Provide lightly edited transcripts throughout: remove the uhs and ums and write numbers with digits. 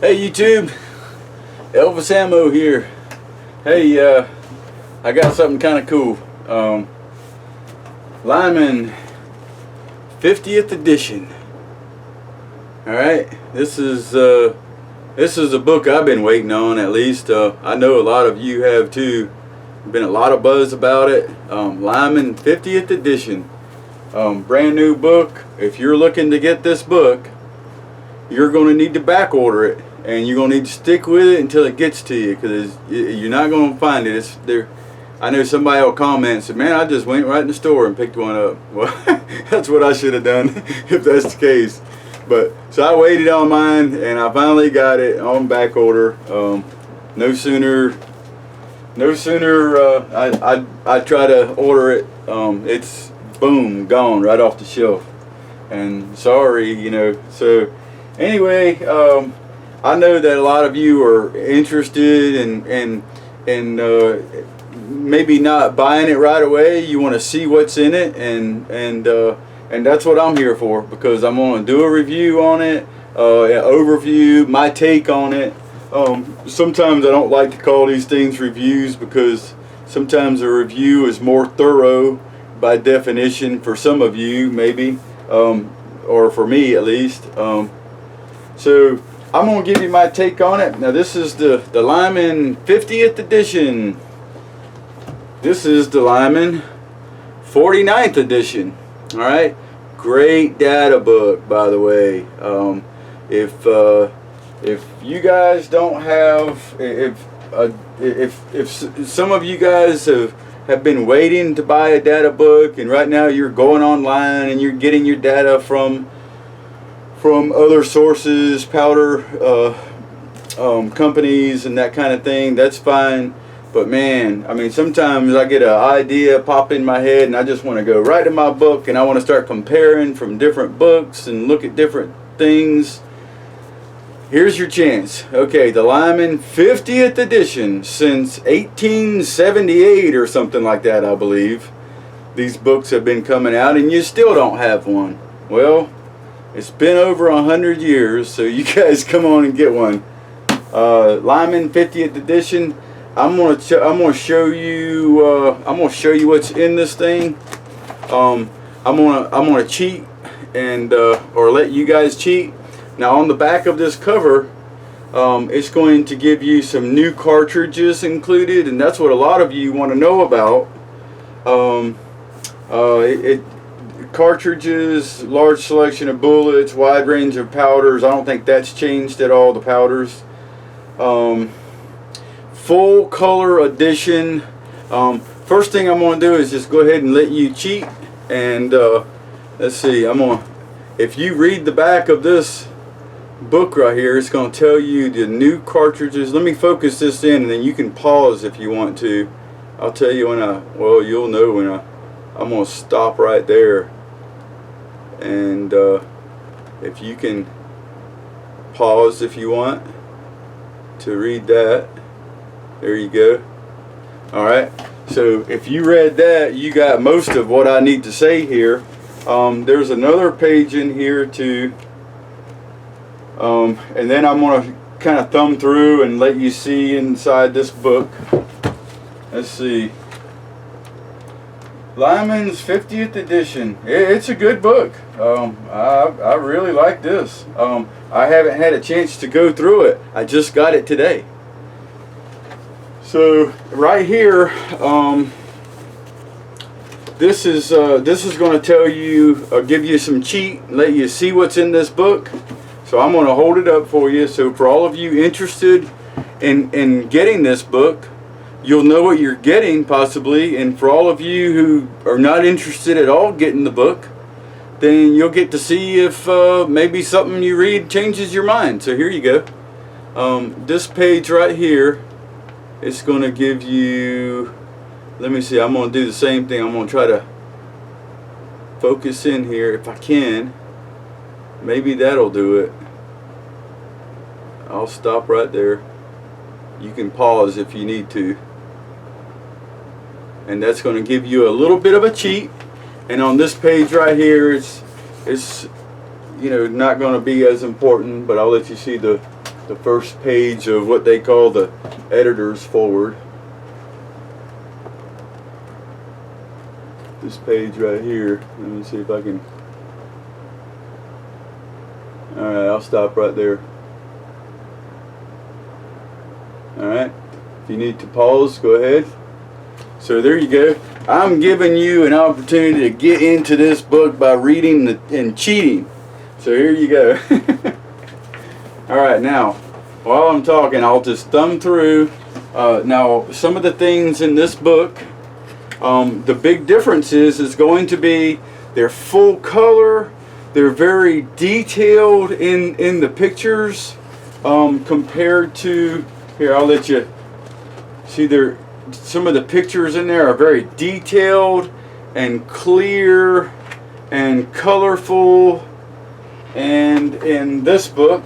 Hey YouTube, Elvis Ammo here. Hey, I got something kind of cool. Lyman 50th edition. Alright, this is a book I've been waiting on, at least. I know a lot of you have too. Been a lot of buzz about it. Lyman 50th edition. Brand new book. If you're looking to get this book, you're going to need to back order it, and you're going to need to stick with it until it gets to you, because you're not going to find it. It's there. I know somebody will comment and say, man, I just went right in the store and picked one up. Well, that's what I should have done if that's the case. But so I waited on mine, and I finally got it on back order. No sooner I try to order it, it's boom, gone right off the shelf. And sorry, you know. So anyway, I know that a lot of you are interested in maybe not buying it right away. You want to see what's in it, and that's what I'm here for, because I'm going to do a review on it, an overview, my take on it. Sometimes I don't like to call these things reviews, because sometimes a review is more thorough by definition for some of you, maybe, or for me at least. So I'm going to give you my take on it. Now this is the Lyman 50th edition. This is the Lyman 49th edition. Alright, great data book, by the way. If you guys don't have, if some of you guys have been waiting to buy a data book, and right now you're going online and you're getting your data from other sources, powder companies and that kind of thing, that's fine. But man, I mean, sometimes I get an idea pop in my head and I just want to go right in my book, and I want to start comparing from different books and look at different things. Here's your chance. Okay, the Lyman 50th edition, since 1878 or something like that, I believe. These books have been coming out and you still don't have one. Well, it's been over 100 years, so you guys come on and get one. Lyman 50th edition. I'm gonna show you what's in this thing. I'm gonna cheat and or let you guys cheat. Now on the back of this cover, it's going to give you some new cartridges included, and that's what a lot of you want to know about. Cartridges, large selection of bullets, wide range of powders. I don't think that's changed at all, the powders. Full color edition. First thing I'm going to do is just go ahead and let you cheat, and let's see, if you read the back of this book right here, it's going to tell you the new cartridges. Let me focus this in, and then you can pause if you want to. I'll tell you when you'll know when I'm going to stop right there, and if you can pause if you want to read that. There you go. Alright, so if you read that, you got most of what I need to say here. There's another page in here too, and then I'm going to kind of thumb through and let you see inside this book. Let's see. Lyman's 50th edition. It's a good book. I really like this. I haven't had a chance to go through it. I just got it today. So right here, this is going to tell you, give you some cheat, let you see what's in this book. So I'm going to hold it up for you. So for all of you interested in getting this book, you'll know what you're getting possibly. And for all of you who are not interested at all getting the book, then you'll get to see if maybe something you read changes your mind. So here you go. This page right here, it's going to give you, let me see, I'm going to do the same thing. I'm going to try to focus in here if I can. Maybe that'll do it. I'll stop right there. You can pause if you need to. And that's going to give you a little bit of a cheat. And on this page right here, it's you know, not going to be as important, but I'll let you see the the first page of what they call the editor's forward. This page right here. Let me see if I can. Alright, I'll stop right there. Alright, if you need to pause, go ahead. So there you go. I'm giving you an opportunity to get into this book by reading and cheating. So here you go. Alright, now, while I'm talking, I'll just thumb through. Now, some of the things in this book, the big difference is going to be they're full color. They're very detailed in the pictures compared to, here I'll let you see, some of the pictures in there are very detailed and clear and colorful. And in this book,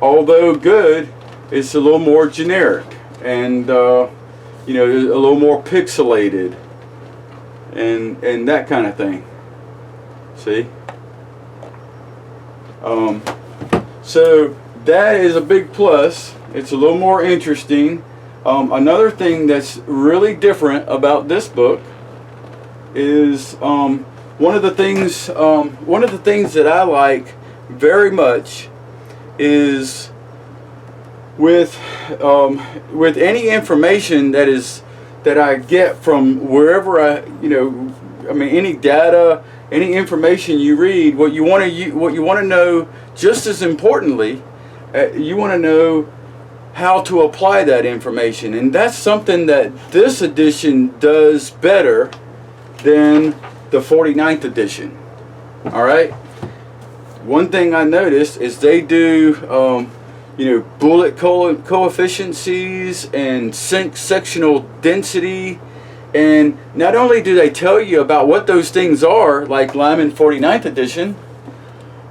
although good, it's a little more generic and you know, a little more pixelated and that kind of thing. See? So that is a big plus. It's a little more interesting. Another thing that's really different about this book is one of the things that I like very much is with any information that I get from wherever I mean any data, any information you read, what you want to know, just as importantly, you want to know how to apply that information, and that's something that this edition does better than the 49th edition. All right. One thing I noticed is they do bullet coefficients and sectional density. And not only do they tell you about what those things are, like Lyman 49th edition,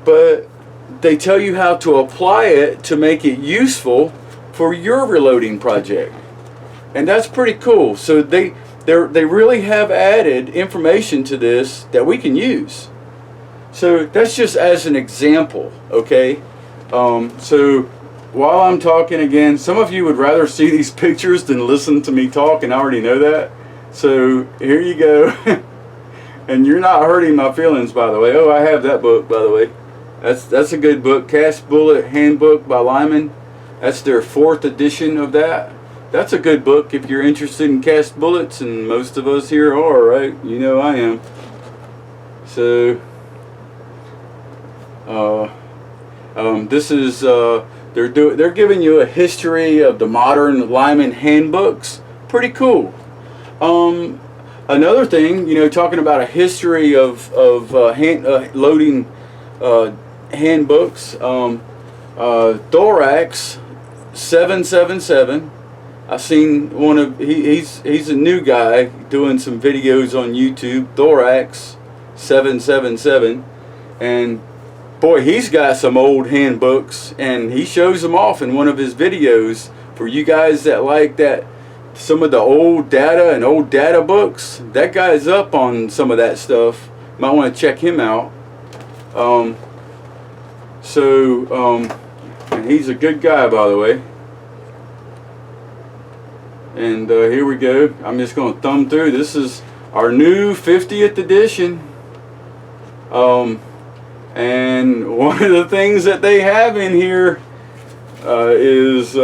but they tell you how to apply it to make it useful for your reloading project. And that's pretty cool. So they really have added information to this that we can use. So that's just as an example, okay? So while I'm talking again, some of you would rather see these pictures than listen to me talk, and I already know that. So here you go. And you're not hurting my feelings, by the way. Oh, I have that book, by the way. That's a good book. Cast Bullet Handbook by Lyman. That's their 4th edition of that. That's a good book if you're interested in cast bullets, and most of us here are, right? You know I am. So this is they're giving you a history of the modern Lyman handbooks. Pretty cool. Another thing, talking about a history of loading handbooks, Thorax 777. I've seen one of he's a new guy doing some videos on YouTube. Thorax 777, and boy, he's got some old handbooks, and he shows them off in one of his videos for you guys that like that. Some of the old data and old data books, that guy's up on some of that stuff. Might want to check him out. And he's a good guy, by the way. And here we go. I'm just going to thumb through. This is our new 50th edition. And one of the things that they have in here is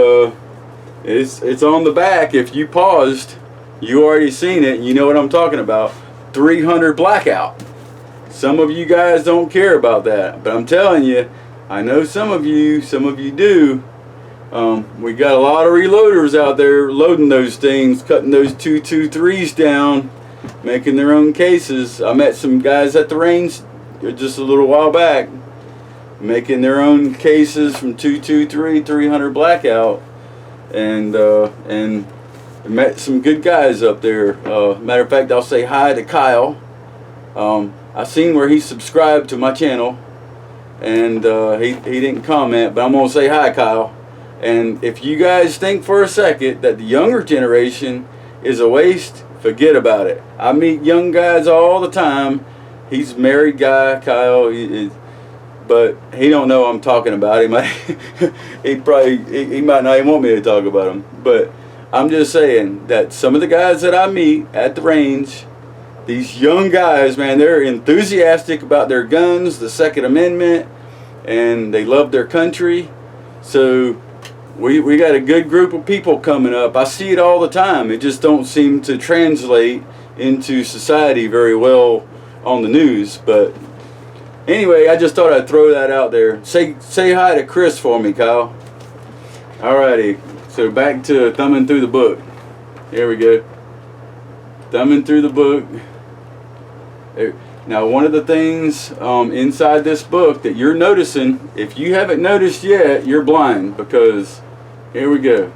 it's on the back. If you paused, you already seen it. You know what I'm talking about. 300 Blackout. Some of you guys don't care about that, but I'm telling you, I know some of you do. We got a lot of reloaders out there loading those things, cutting those 223s down, making their own cases. I met some guys at the range just a little while back making their own cases from 223, 300 Blackout, and met some good guys up there. Matter of fact, I'll say hi to Kyle. I seen where he subscribed to my channel, and he didn't comment, but I'm gonna say hi, Kyle. And if you guys think for a second that the younger generation is a waste, forget about it. I meet young guys all the time. He's a married guy, Kyle. but he don't know I'm talking about him. He might not even want me to talk about him. But I'm just saying that some of the guys that I meet at the range, these young guys, man, they're enthusiastic about their guns, the Second Amendment, and they love their country. So we got a good group of people coming up. I see it all the time. It just don't seem to translate into society very well on the news. But anyway, I just thought I'd throw that out there. Say hi to Chris for me, Kyle. Alrighty, so back to thumbing through the book. Here we go. Thumbing through the book. Now, one of the things inside this book that you're noticing, if you haven't noticed yet, you're blind, because here we go.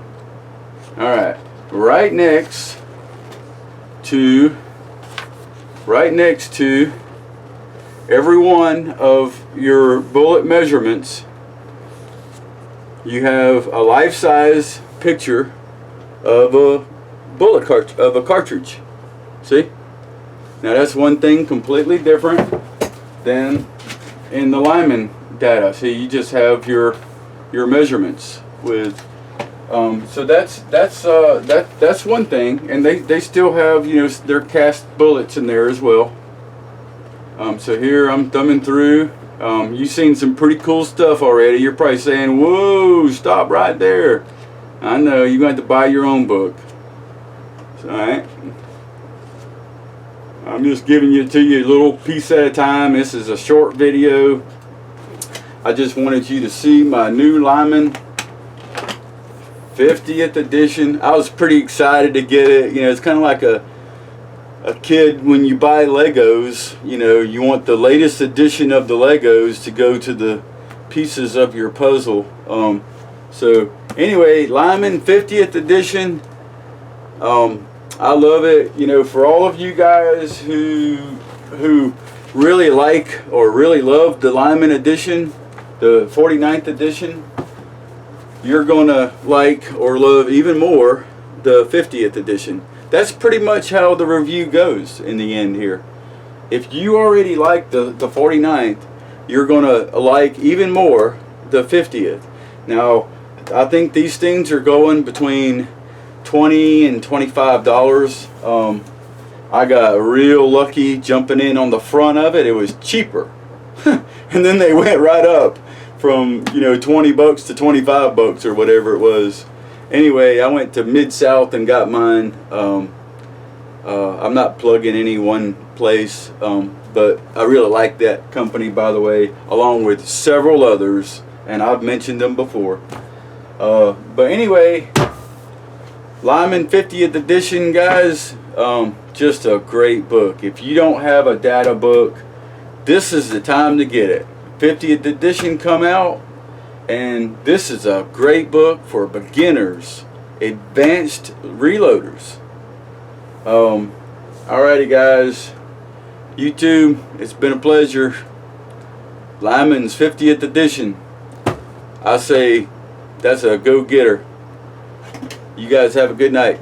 Alright, right next to every one of your bullet measurements, you have a life-size picture of a cartridge. See? Now that's one thing completely different than in the Lyman data. See, you just have your measurements with. So that's one thing, and they still have, you know, their cast bullets in there as well. So here I'm thumbing through. You've seen some pretty cool stuff already. You're probably saying, "Whoa, stop right there." I know, you're going to have to buy your own book. All right. I'm just giving it to you a little piece at a time. This is a short video. I just wanted you to see my new Lyman 50th edition. I was pretty excited to get it. You know, it's kind of like a kid when you buy Legos. You know, you want the latest edition of the Legos to go to the pieces of your puzzle. So anyway, Lyman 50th edition. I love it. You know, for all of you guys who really like or really love the Lyman edition, the 49th edition, you're gonna like or love even more the 50th edition. That's pretty much how the review goes in the end here. If you already like the 49th, you're gonna like even more the 50th. Now, I think these things are going between $20 and $25. I got real lucky jumping in on the front of it. It was cheaper. And then they went right up from, you know, $20 to $25 or whatever it was. Anyway, I went to Mid-South and got mine. I'm not plugging any one place, but I really like that company, by the way, along with several others, and I've mentioned them before. But anyway, Lyman 50th edition, guys, just a great book. If you don't have a data book, this is the time to get it. 50th edition come out, and this is a great book for beginners, advanced reloaders. Alrighty, guys, YouTube, it's been a pleasure. Lyman's 50th edition. I say that's a go-getter. You guys have a good night.